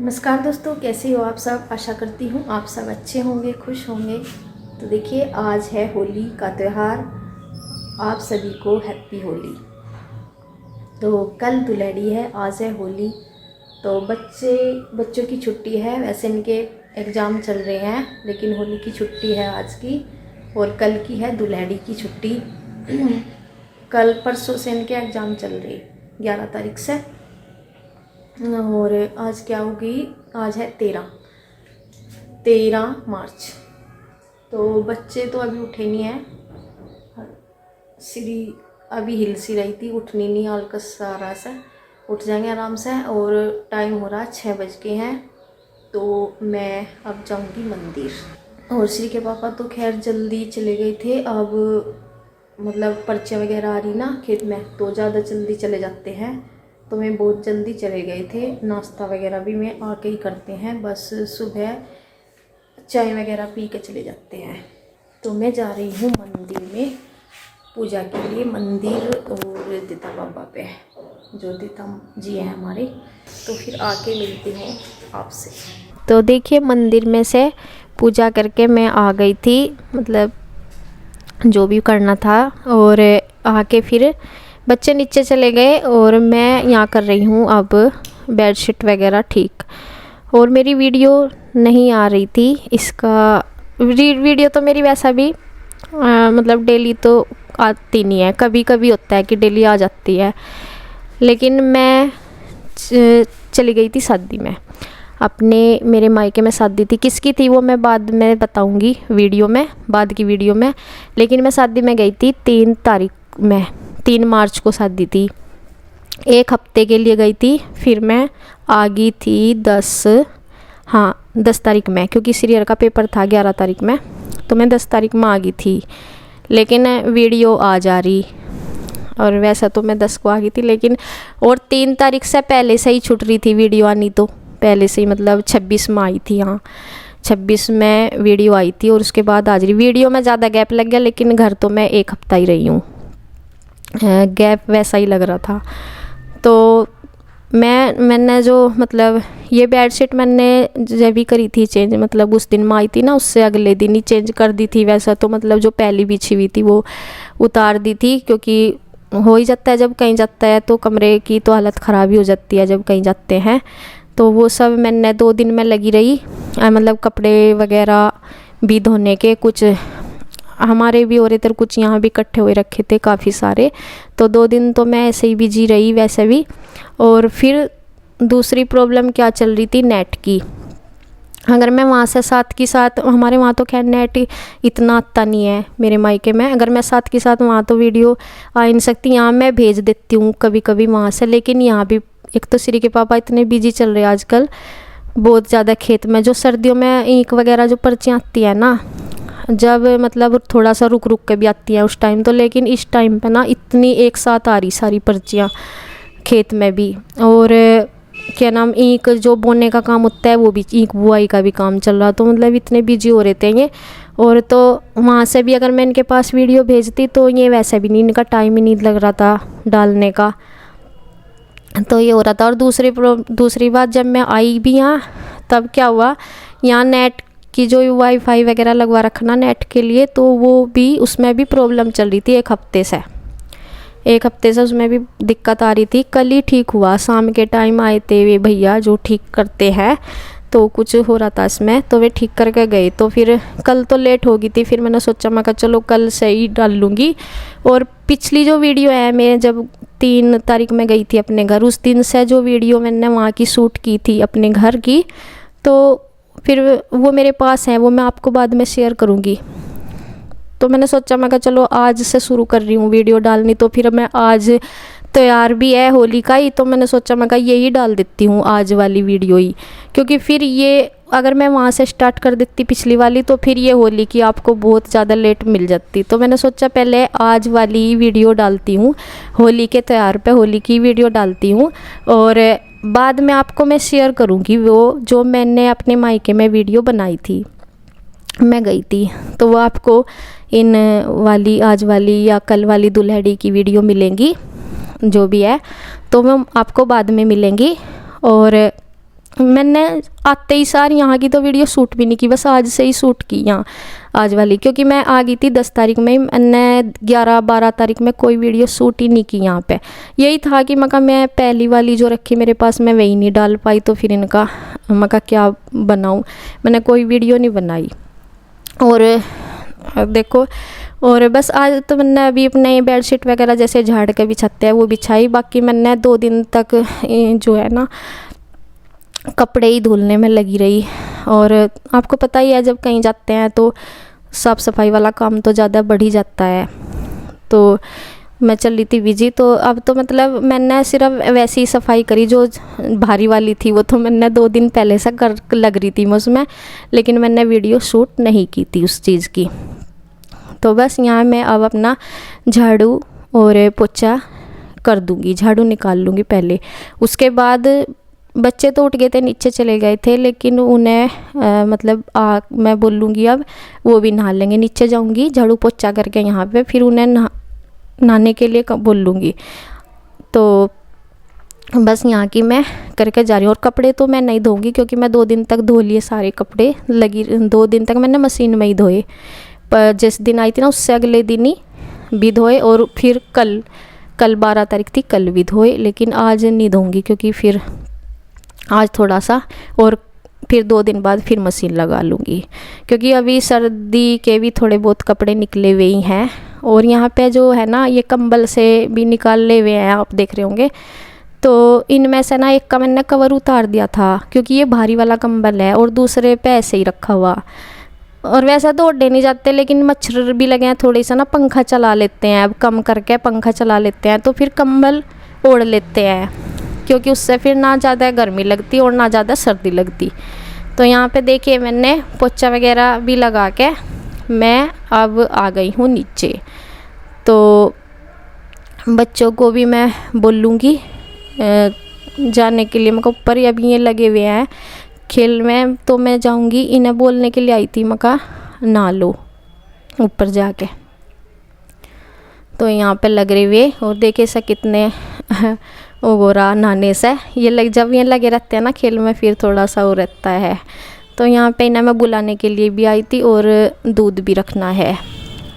नमस्कार दोस्तों, कैसे हो आप सब। आशा करती हूँ आप सब अच्छे होंगे, खुश होंगे। तो देखिए, आज है होली का त्यौहार। आप सभी को हैप्पी होली। तो कल दुलेडी है, आज है होली। तो बच्चों की छुट्टी है। वैसे इनके एग्ज़ाम चल रहे हैं, लेकिन होली की छुट्टी है आज की, और कल की है दुलेडी की छुट्टी। कल परसों से इनके एग्ज़ाम चल रहे 11 तारीख से। और आज क्या होगी, आज है 13 मार्च। तो बच्चे तो अभी उठे नहीं हैं। श्री अभी हिल सी रही थी, उठनी नहीं, आलकस आ रहा से। उठ जाएंगे आराम से। और टाइम हो रहा 6 बज के हैं। तो मैं अब जाऊंगी मंदिर। और श्री के पापा तो खैर जल्दी चले गए थे। अब मतलब पर्चियाँ वगैरह आ रही ना खेत में, तो ज़्यादा जल्दी चले जाते हैं। तो मैं बहुत जल्दी चले गए थे। नाश्ता वगैरह भी मैं आके ही करते हैं, बस सुबह चाय वगैरह पी के चले जाते हैं। तो मैं जा रही हूँ मंदिर में पूजा के लिए। मंदिर और दीता बाबा पे, जो दीता जी हैं हमारे। तो फिर आके मिलती हूँ आपसे। तो देखिए, मंदिर में से पूजा करके मैं आ गई थी, मतलब जो भी करना था। और आके फिर बच्चे नीचे चले गए और मैं यहाँ कर रही हूँ अब बेडशीट वगैरह ठीक। और मेरी वीडियो नहीं आ रही थी। इसका वीडियो तो मेरी वैसा भी मतलब डेली तो आती नहीं है, कभी कभी होता है कि डेली आ जाती है। लेकिन मैं चली गई थी शादी में अपने, मेरे मायके में शादी थी। किसकी थी वो मैं बाद में बताऊंगी वीडियो में, बाद की वीडियो में। लेकिन मैं शादी में गई थी 3 तारीख में, 3 मार्च को शादी थी। 1 हफ्ते के लिए गई थी। फिर मैं आ गई थी 10 तारीख में, क्योंकि सीरियल का पेपर था 11 तारीख में। तो मैं 10 तारीख में आ गई थी। लेकिन वीडियो आ जा रही, और वैसा तो मैं 10 को आ गई थी, लेकिन और 3 तारीख से पहले से ही छूट रही थी वीडियो आनी। तो पहले से ही मतलब 26 में आई थी। हाँ, 26 में वीडियो आई थी और उसके बाद आज रही वीडियो में। ज़्यादा गैप लग गया, लेकिन घर तो मैं 1 हफ्ता ही रही हूँ। गैप वैसा ही लग रहा था। तो मैंने जो मतलब ये बेडशीट मैंने जब भी करी थी चेंज, मतलब उस दिन मैं आई थी ना, उससे अगले दिन ही चेंज कर दी थी। वैसा तो मतलब जो पहली बिछी हुई थी वो उतार दी थी, क्योंकि हो ही जाता है जब कहीं जाता है तो कमरे की तो हालत ख़राब ही हो जाती है जब कहीं जाते हैं। तो वो सब मैंने 2 दिन में लगी रही। मतलब कपड़े वगैरह भी धोने के, कुछ हमारे भी हो रहे थे, कुछ यहाँ भी इकट्ठे हुए रखे थे काफ़ी सारे। तो 2 दिन तो मैं ऐसे ही बिजी रही वैसे भी। और फिर दूसरी प्रॉब्लम क्या चल रही थी, नेट की। अगर मैं वहाँ से साथ के साथ, हमारे वहाँ तो खैर नेट इतना आता नहीं है मेरे मायके में। अगर मैं साथ के साथ वहाँ तो वीडियो आ ही नहीं सकती। यहाँ मैं भेज देती हूँ कभी कभी वहाँ से, लेकिन यहाँ भी एक तो श्री के पापा इतने बिजी चल रहे हैं आजकल बहुत ज़्यादा खेत में। जो सर्दियों में ईंख वगैरह जो पर्चियाँ आती है ना, जब मतलब थोड़ा सा रुक रुक के भी आती है उस टाइम तो, लेकिन इस टाइम पे ना इतनी एक साथ आ रही सारी पर्चियाँ खेत में भी। और क्या नाम, ईंख जो बोने का काम होता है वो भी, ईंख बुआई का भी काम चल रहा। तो मतलब इतने बिजी हो रहे थे ये। और तो वहाँ से भी अगर मैं इनके पास वीडियो भेजती तो ये वैसे भी नहीं, इनका टाइम ही नहीं लग रहा था डालने का। तो ये हो रहा था। और दूसरी बात, जब मैं आई भी यहाँ तब क्या हुआ, यहाँ नेट की जो वाईफाई वगैरह लगवा रखना नेट के लिए, तो वो भी, उसमें भी प्रॉब्लम चल रही थी 1 हफ्ते से। 1 हफ्ते से उसमें भी दिक्कत आ रही थी। कल ही ठीक हुआ, शाम के टाइम आए थे वे भैया जो ठीक करते हैं। तो कुछ हो रहा था इसमें, तो वे ठीक करके गए। तो फिर कल तो लेट हो गई थी। फिर मैंने सोचा, मैं कहा चलो कल से ही डाल लूँगी। और पिछली जो वीडियो है, मैं जब 3 तारीख में गई थी अपने घर, उस दिन से जो वीडियो मैंने वहाँ की शूट की थी अपने घर की, तो फिर वो मेरे पास है, वो मैं आपको बाद में शेयर करूँगी। तो मैंने सोचा, मैं कहा चलो आज से शुरू कर रही हूँ वीडियो डालनी। तो फिर मैं आज त्यौहार भी है होली का ही, तो मैंने सोचा, मैं कहा यही डाल देती हूँ आज वाली वीडियो ही। क्योंकि फिर ये अगर मैं वहाँ से स्टार्ट कर देती पिछली वाली, तो फिर ये होली की आपको बहुत ज़्यादा लेट मिल जाती। तो मैंने सोचा पहले आज वाली वीडियो डालती हूँ, होली के त्यौहार पे होली की वीडियो डालती हूँ। और बाद में आपको मैं शेयर करूँगी वो जो मैंने अपने मायके में वीडियो बनाई थी, मैं गई थी। तो वो आपको इन वाली, आज वाली या कल वाली दुल्हड़ी की वीडियो मिलेंगी जो भी है, तो वो आपको बाद में मिलेंगी। और मैंने आते ही सार यहाँ की तो वीडियो शूट भी नहीं की, बस आज से ही शूट की यहाँ आज वाली, क्योंकि मैं आ गई थी 10 तारीख में, मैंने 11-12 तारीख में कोई वीडियो शूट ही नहीं की यहाँ पे। यही था कि मैं पहली वाली जो रखी मेरे पास मैं वही नहीं डाल पाई, तो फिर इनका क्या बनाऊँ, मैंने कोई वीडियो नहीं बनाई। और देखो, और बस आज तो मैंने अभी अपने बेडशीट वगैरह जैसे झाड़ के बिछाते हैं वो बिछाई, बाकी मैंने 2 दिन तक जो है ना कपड़े ही धुलने में लगी रही। और आपको पता ही है जब कहीं जाते हैं तो साफ़ सफाई वाला काम तो ज़्यादा बढ़ ही जाता है। तो मैं चल रही थी बिजी, तो अब तो मतलब मैंने सिर्फ वैसी ही सफाई करी जो भारी वाली थी, वो तो मैंने 2 दिन पहले से कर लग रही थी मैं उसमें, लेकिन मैंने वीडियो शूट नहीं की थी उस चीज़ की। तो बस यहाँ मैं अब अपना झाड़ू और पोछा कर दूँगी, झाड़ू निकाल लूँगी पहले। उसके बाद बच्चे तो उठ गए थे, नीचे चले गए थे, लेकिन उन्हें मतलब मैं बोलूँगी अब वो भी नहा लेंगे। नीचे जाऊँगी झाड़ू पोछा करके यहाँ पे, फिर उन्हें नहाने के लिए बोलूँगी। तो बस यहाँ की मैं करके जा रही हूँ। और कपड़े तो मैं नहीं धोऊँगी क्योंकि मैं 2 दिन तक धो लिए सारे कपड़े, 2 दिन तक मैंने मशीन में ही धोए। पर जिस दिन आई थी ना उससे अगले दिन ही भी धोए, और फिर कल 12 तारीख थी, कल भी धोए, लेकिन आज नहीं धोऊँगी क्योंकि फिर आज थोड़ा सा, और फिर 2 दिन बाद फिर मशीन लगा लूँगी, क्योंकि अभी सर्दी के भी थोड़े बहुत कपड़े निकले हुए ही हैं। और यहाँ पे जो है ना ये कंबल से भी निकाले हुए हैं, आप देख रहे होंगे। तो इनमें से ना एक का मैंने कवर उतार दिया था क्योंकि ये भारी वाला कंबल है, और दूसरे पे ऐसे ही रखा हुआ। और वैसे तो ओढ़े नहीं जाते, लेकिन मच्छर भी लगे हैं थोड़ी सा ना, पंखा चला लेते हैं, अब कम करके पंखा चला लेते हैं, तो फिर कंबल ओढ़ लेते हैं, क्योंकि उससे फिर ना ज़्यादा गर्मी लगती और ना ज़्यादा सर्दी लगती। तो यहाँ पे देखिए मैंने पोछा वगैरह भी लगा के मैं अब आ गई हूँ नीचे। तो बच्चों को भी मैं बोलूँगी जाने के लिए, मैं ऊपर ही अभी ये लगे हुए हैं खेल में, तो मैं जाऊँगी। इन्हें बोलने के लिए आई थी, मैं नहा लो ऊपर जाके। तो यहाँ पे लग रहे हुए, और देखे से कितने वो रहा नहाने से, ये जब ये लगे रहते हैं ना खेल में फिर थोड़ा सा वो रहता है। तो यहाँ पे इन्हें मैं बुलाने के लिए भी आई थी, और दूध भी रखना है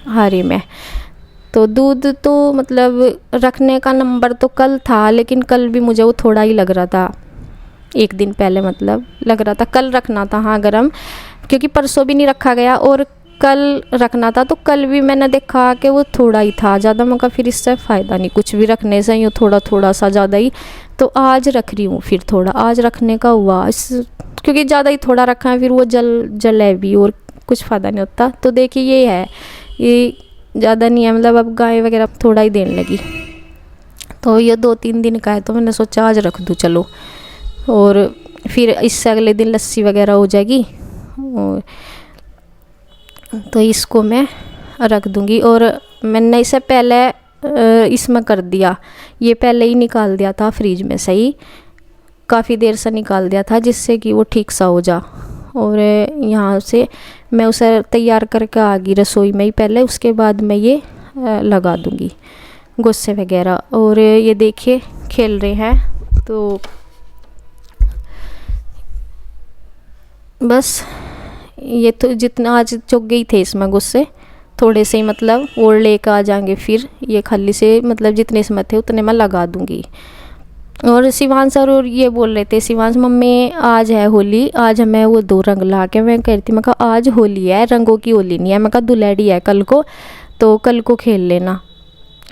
हारी में। तो दूध तो मतलब रखने का नंबर तो कल था, लेकिन कल भी मुझे वो थोड़ा ही लग रहा था, 1 दिन पहले मतलब लग रहा था कल रखना था, हाँ गरम, क्योंकि परसों भी नहीं रखा गया और कल रखना था। तो कल भी मैंने देखा कि वो थोड़ा ही था, ज़्यादा मौका फिर इससे फ़ायदा नहीं कुछ भी रखने से, यूँ थोड़ा सा ज़्यादा ही। तो आज रख रही हूँ, फिर थोड़ा आज रखने का हुआ, क्योंकि ज़्यादा ही थोड़ा रखा है फिर वो जले भी और कुछ फ़ायदा नहीं होता। तो देखिए ये है, ये ज़्यादा नहीं है, मतलब अब गाय वगैरह थोड़ा ही देने लगी। तो ये 2-3 दिन का है, तो मैंने सोचा आज रख दूँ चलो, और फिर इससे अगले दिन लस्सी वगैरह हो जाएगी। और तो इसको मैं रख दूँगी। और मैंने इसे पहले इसमें कर दिया, ये पहले ही निकाल दिया था फ्रिज में से ही, काफ़ी देर से निकाल दिया था जिससे कि वो ठीक सा हो जा। और यहाँ से मैं उसे तैयार करके आ गई रसोई में ही पहले, उसके बाद मैं ये लगा दूँगी गुस्से वगैरह। और ये देखिए खेल रहे हैं, तो बस ये तो जितना आज चुग गई थे इसमें गुस्से थोड़े से ही, मतलब और लेकर आ जाएंगे, फिर ये खाली से मतलब जितने इसमें थे उतने मैं लगा दूँगी। और शिवांश सर और ये बोल रहे थे, शिवांश मम्मी आज है होली, आज हमें वो 2 रंग ला के, मैं कह रही थी मैं कहा आज होली है, रंगों की होली नहीं है, मैं कहा दुलेड़ी है कल को, तो कल को खेल लेना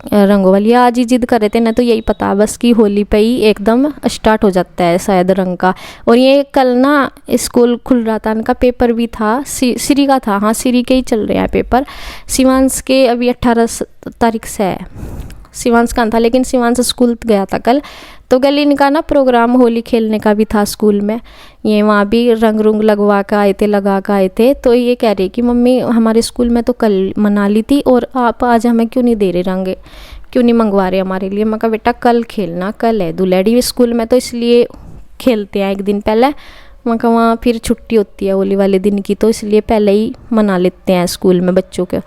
रंगों वाली। आज ही जिद कर रहे थे ना, तो यही पता बस कि होली पे ही एकदम स्टार्ट हो जाता है शायद रंग का। और ये कल ना स्कूल खुल रहा था, इनका पेपर भी था, श्री का था, हाँ श्री के ही चल रहे हैं पेपर। शिवांश के अभी 18 तारीख से है, शिवांश का था, लेकिन शिवांश स्कूल गया था कल, तो कल इनका ना प्रोग्राम होली खेलने का भी था स्कूल में। ये वहाँ भी रंग रुंग लगवा कर आए थे, लगा कर आए थे। तो ये कह रहे कि मम्मी हमारे स्कूल में तो कल मना ली थी, और आप आज हमें क्यों नहीं दे रहे रंग, क्यों नहीं मंगवा रहे हमारे लिए। मैं कहा बेटा कल खेलना, कल है दुलेड़ी स्कूल में, तो इसलिए खेलते हैं 1 दिन पहले। मैं कहा वहाँ फिर छुट्टी होती है होली वाले दिन की, तो इसलिए पहले ही मना लेते हैं स्कूल में बच्चों के।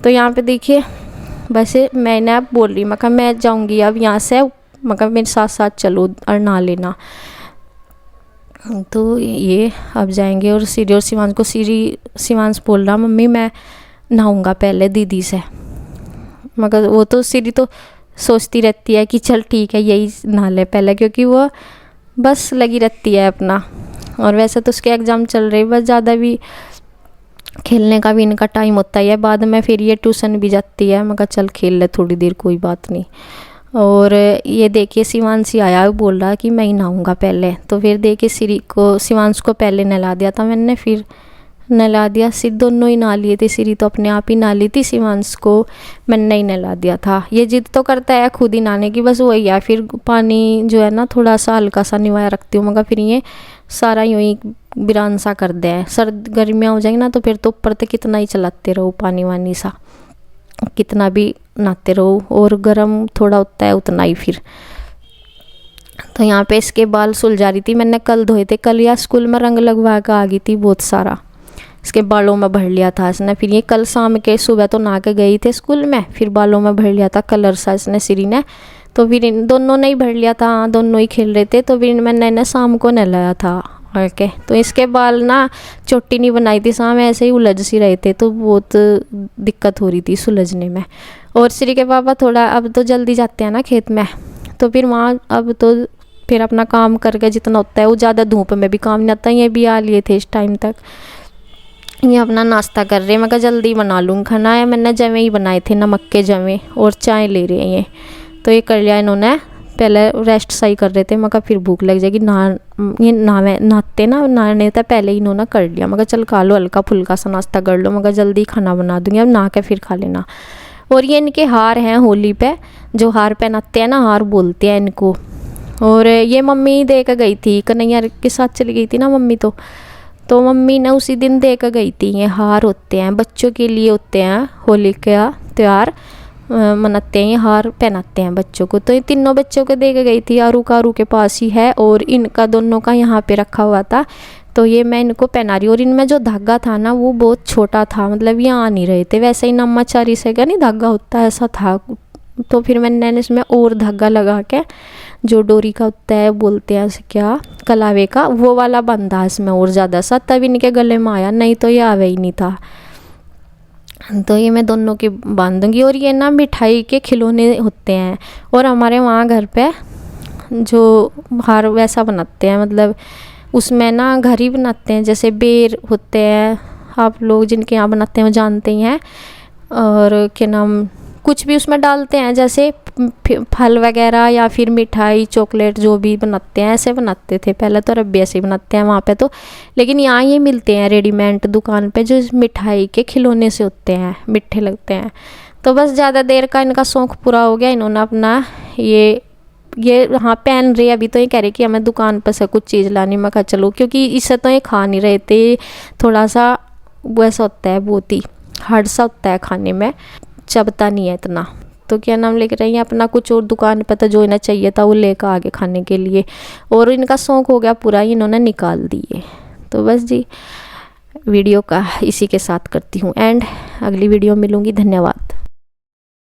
तो यहाँ पर देखिए वैसे मैंने अब बोल रही, मैं कहा मैं जाऊँगी अब यहाँ से, मैं कहा मेरे साथ साथ चलो और नहा लेना। तो ये अब जाएंगे। और सीरी और शिवांश को, शिवांश बोल रहा मम्मी मैं नहाऊंगा पहले दीदी से, मगर वो तो सीरी तो सोचती रहती है कि चल ठीक है यही नहा ले पहले, क्योंकि वो बस लगी रहती है अपना। और वैसे तो उसके एग्ज़ाम चल रहे, बस ज़्यादा भी खेलने का भी इनका टाइम होता ही है। बाद में फिर ये ट्यूशन भी जाती है, मगर चल खेल ले थोड़ी देर, कोई बात नहीं। और ये देखिए शिवांशी आया, बोल रहा कि मैं ही नहाऊंगा पहले। तो फिर देखिए शिवांश को पहले नहला दिया था मैंने, फिर नहला दिया। सिर दोनों ही नहा लिए थे, सिरी तो अपने आप ही नहा ली थी, शिवांश को मैंने ही नहला दिया था। ये जिद तो करता है खुद ही नहाने की, बस वही है। फिर पानी जो है ना थोड़ा सा हल्का सा निवाया रखती हूँ, मगर फिर ये सारा यूँ ही बिरान सा कर दे। सर्द गर्मियाँ हो जाएंगी ना तो फिर तो ऊपर तक कितना ही चलाते रहो पानी वानी सा, कितना भी नहाते रहो, और गर्म थोड़ा होता है उतना ही। फिर तो यहाँ पे इसके बाल सुलझा रही थी, मैंने कल धोए थे। कल या स्कूल में रंग लगवा कर आ गई थी बहुत सारा, इसके बालों में भर लिया था इसने। फिर ये कल शाम के सुबह तो नहा के गई थे स्कूल में, फिर बालों में भर लिया था कलर सा इसने सिरी ने। तो फिर इन दोनों ने ही भर लिया था, दोनों ही खेल रहे थे। तो फिर मैंने इन्हें शाम को नहलाया था ओके। तो इसके बाल ना चोटी नहीं बनाई थी, शाम ऐसे ही उलझ सी रहे थे, तो बहुत दिक्कत हो रही थी सुलझने में। और श्री के पापा थोड़ा अब तो जल्दी जाते हैं ना खेत में, तो फिर वहाँ अब तो फिर अपना काम करके जितना होता है, वो ज़्यादा धूप में भी काम नहीं आता। ये भी आ लिए थे इस टाइम तक, ये अपना नाश्ता कर रहे हैं। मैं कहा जल्दी बना लूँ खाना है, मैंने जवे ही बनाए थे नमक के जवे, और चाय ले रहे हैं ये। तो ये कर लिया इन्होंने, पहले रेस्ट सही कर रहे थे। मैं कहा फिर भूख लग जाएगी, नहाते ना, नहाने था पहले ही इन्होंने कर लिया। मैं कहा चल खा लो, हल्का फुल्का सा नाश्ता कर लो, मगर जल्दी खाना बना दूंगी, अब नहा के फिर खा लेना। और ये इनके हार हैं होली पे, जो हार पहनाते हैं ना, हार बोलते हैं इनको। और ये मम्मी दे कर गई थी, कन्हैया के साथ चली गई थी ना मम्मी, तो मम्मी ने उसी दिन दे कर गई थी। ये हार होते हैं बच्चों के लिए, होते हैं होली का त्यौहार मनाते हैं, ये हार पहनाते हैं बच्चों को। तो ये तीनों बच्चों को दे के गई थी, आरू के पास ही है, और इनका दोनों का यहाँ पे रखा हुआ था। तो ये मैं इनको पहना रही हूँ। और इनमें जो धागा था ना वो बहुत छोटा था, मतलब ये आ नहीं रहे थे, वैसे ही नम्माचारी से का नहीं धागा होता है ऐसा था। तो फिर मैंने इसमें और धागा लगा के, जो डोरी का होता है बोलते हैं इसे क्या, कलावे का, वो वाला बंधा इसमें और ज़्यादा सा, तब इनके गले में आया, नहीं तो ये आवे ही नहीं था। तो ये मैं दोनों की बांधूंगी। और ये ना मिठाई के खिलौने होते हैं, और हमारे वहाँ घर पे जो हार वैसा बनाते हैं, मतलब उसमें ना घर ही बनाते हैं, जैसे बेर होते हैं, आप लोग जिनके यहाँ बनाते हैं वो जानते ही हैं। और क्या नाम, कुछ भी उसमें डालते हैं, जैसे फल वगैरह या फिर मिठाई चॉकलेट जो भी बनाते हैं, ऐसे बनाते थे पहले तो, अब भी ऐसे बनाते हैं वहाँ पे तो। लेकिन यहाँ ये मिलते हैं रेडीमेड दुकान पे, जो मिठाई के खिलौने से होते हैं, मीठे लगते हैं। तो बस ज़्यादा देर का इनका शौक़ पूरा हो गया, इन्होंने अपना ये हाँ पहन रहे। अभी तो ये कह रहे कि हमें दुकान पर से कुछ चीज़ लानी, मैं कहा चलो, क्योंकि इससे तो ये खा नहीं रहे थे, थोड़ा सा वैसा होता है, बहुत ही हार्ड सा होता है खाने में, चबता नहीं है इतना। तो क्या नाम लेके रही हैं अपना, कुछ और दुकान पर था जो इन्हें चाहिए था वो लेकर आगे खाने के लिए, और इनका शौक़ हो गया पूरा, इन्होंने निकाल दिए। तो बस जी वीडियो का इसी के साथ करती हूँ एंड, अगली वीडियो मिलूँगी, धन्यवाद।